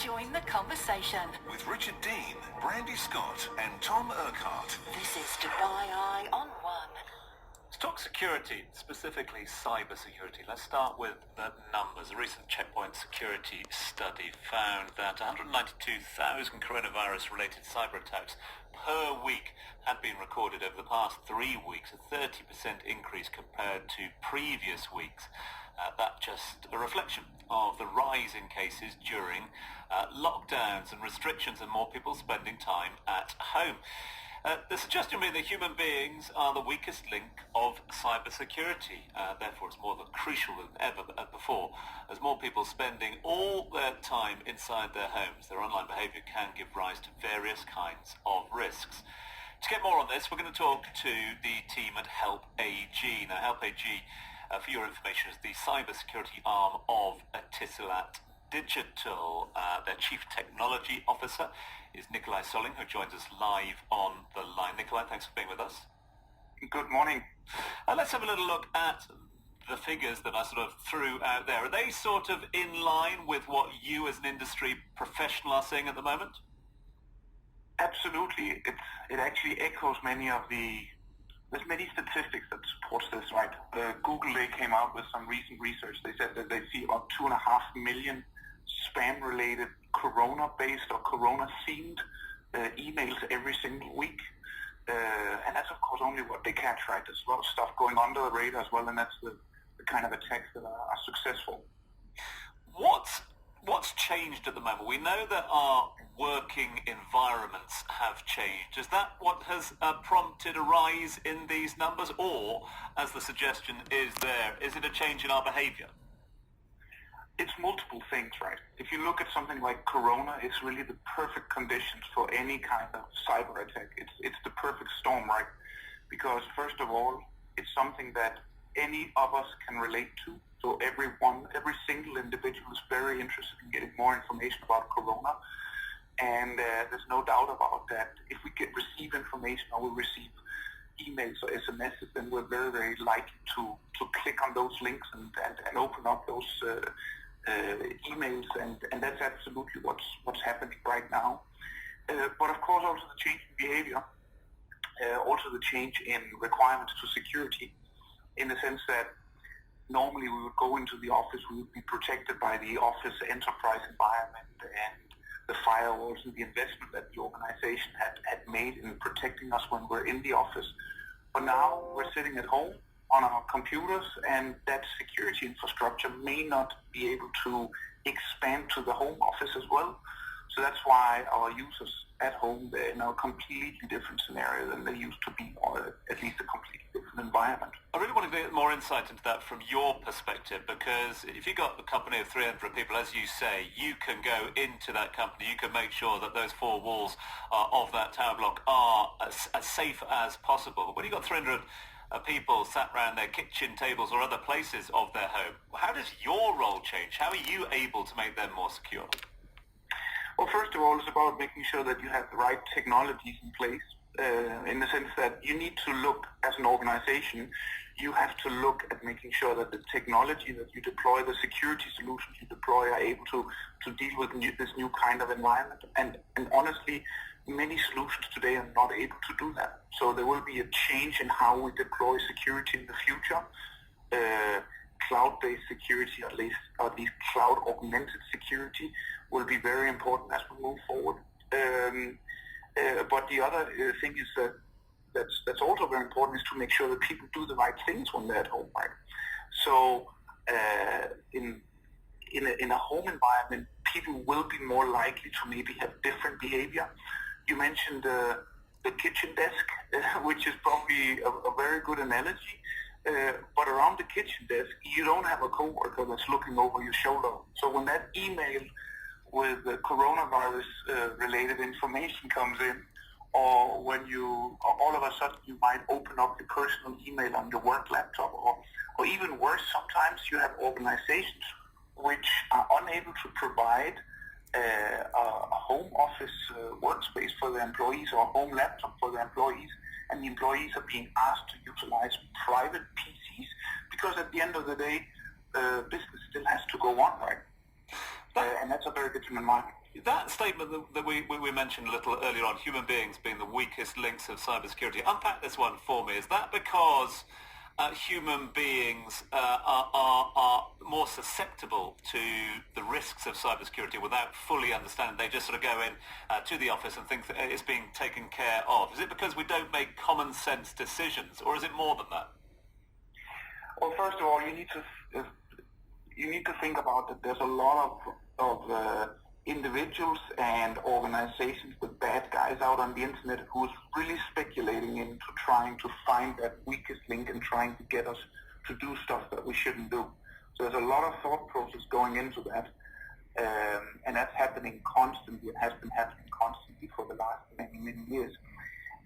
Join the conversation. With Richard Dean, Brandy Scott and Tom Urquhart. This is Dubai Eye on One. Let's talk security, specifically cybersecurity. Let's start with the numbers. A recent Checkpoint security study found that 192,000 coronavirus-related cyber attacks per week had been recorded over the past 3 weeks, a 30% increase compared to previous weeks. That's just a reflection of the rise in cases during lockdowns and restrictions and more people spending time at home. The suggestion being that human beings are the weakest link of cybersecurity. Therefore, it's more crucial than ever before. As more people spending all their time inside their homes, their online behaviour can give rise to various kinds of risks. To get more on this, we're going to talk to the team at Help AG. Now, Help AG, for your information, is the cybersecurity arm of Etisalat Digital. Their Chief Technology Officer is Nicolai Solling, who joins us live on the line. Nicolai, thanks for being with us. Good morning. Let's have a little look at the figures that I sort of threw out there. Are they sort of in line with what you as an industry professional are seeing at the moment? Absolutely. It actually echoes there's many statistics that supports this, right? Google, they came out with some recent research. They said that they see about 2.5 million spam-related corona-based or corona-themed emails every single week. And that's, of course, only what they catch, right? There's a lot of stuff going under the radar as well, and that's the kind of attacks that are successful. What's changed at the moment? We know that our working environments have changed. Is that what has prompted a rise in these numbers? Or, as the suggestion is there, is it a change in our behaviour? It's multiple things, right? If you look at something like Corona, it's really the perfect conditions for any kind of cyber attack. It's the perfect storm, right? Because first of all, it's something that any of us can relate to. So every single individual is very interested in getting more information about Corona. And there's no doubt about that. If we receive information or we receive emails or SMSs, then we're very, very likely to click on those links and open up those emails, and that's absolutely what's happening right now. But of course, also the change in behavior, also the change in requirements to security, in the sense that normally we would go into the office, we would be protected by the office enterprise environment and the firewalls and the investment that the organization had made in protecting us when we're in the office. But now we're sitting at home on our computers, and that security infrastructure may not be able to expand to the home office as well. So that's why our users at home, they're in a completely different scenario than they used to be, or at least a completely different environment. I really want to get more insight into that from your perspective, because if you've got a company of 300 people, as you say, you can go into that company, you can make sure that those four walls of that tower block are as safe as possible. But when you've got 300 people sat around their kitchen tables or other places of their home, how does your role change? How are you able to make them more secure? Well, first of all, it's about making sure that you have the right technologies in place, in the sense that you need to look, as an organization, you have to look at making sure that the technology that you deploy, the security solutions you deploy, are able to deal with this new kind of environment. And honestly, many solutions today are not able to do that. So there will be a change in how we deploy security in the future. Cloud-based security, at least cloud-augmented security, will be very important as we move forward. But the other thing is that's also very important is to make sure that people do the right things when they're at home, right? So in a home environment, people will be more likely to maybe have different behavior. You mentioned the kitchen desk, which is probably a very good analogy. But around the kitchen desk, you don't have a coworker that's looking over your shoulder. So when that email with the coronavirus related information comes in, or when all of a sudden you might open up your personal email on your work laptop, or even worse, sometimes you have organizations which are unable to provide a home office workspace for their employees or a home laptop for their employees, and the employees are being asked to utilize private PCs because at the end of the day, business still has to go on, right? And that's a very different environment. That statement that we mentioned a little earlier on, human beings being the weakest links of cybersecurity, unpack this one for me. Is that because human beings are more susceptible to the risks of cybersecurity without fully understanding? They just sort of go in to the office and think that it's being taken care of. Is it because we don't make common sense decisions, or is it more than that? Well, first of all, you need to think about that there's a lot of individuals and organizations with bad guys out on the internet who's really speculating into trying to find that weakest link and trying to get us to do stuff that we shouldn't do. So there's a lot of thought process going into that, and that's happening constantly. It has been happening constantly for the last many years.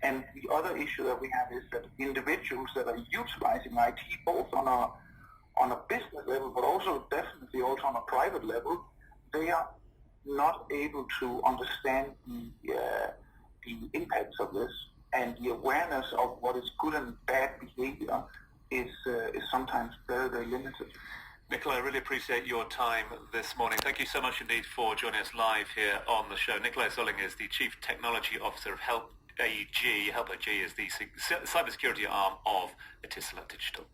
And the other issue that we have is that individuals that are utilizing IT both on a business level, but also definitely also on a private level, they are not able to understand the impacts of this, and the awareness of what is good and bad behavior is sometimes very limited. Nicolai, I really appreciate your time this morning. Thank you so much indeed for joining us live here on the show. Nicolai Solling is the Chief Technology Officer of Help AG. Help AG is the cybersecurity arm of Etisalat Digital.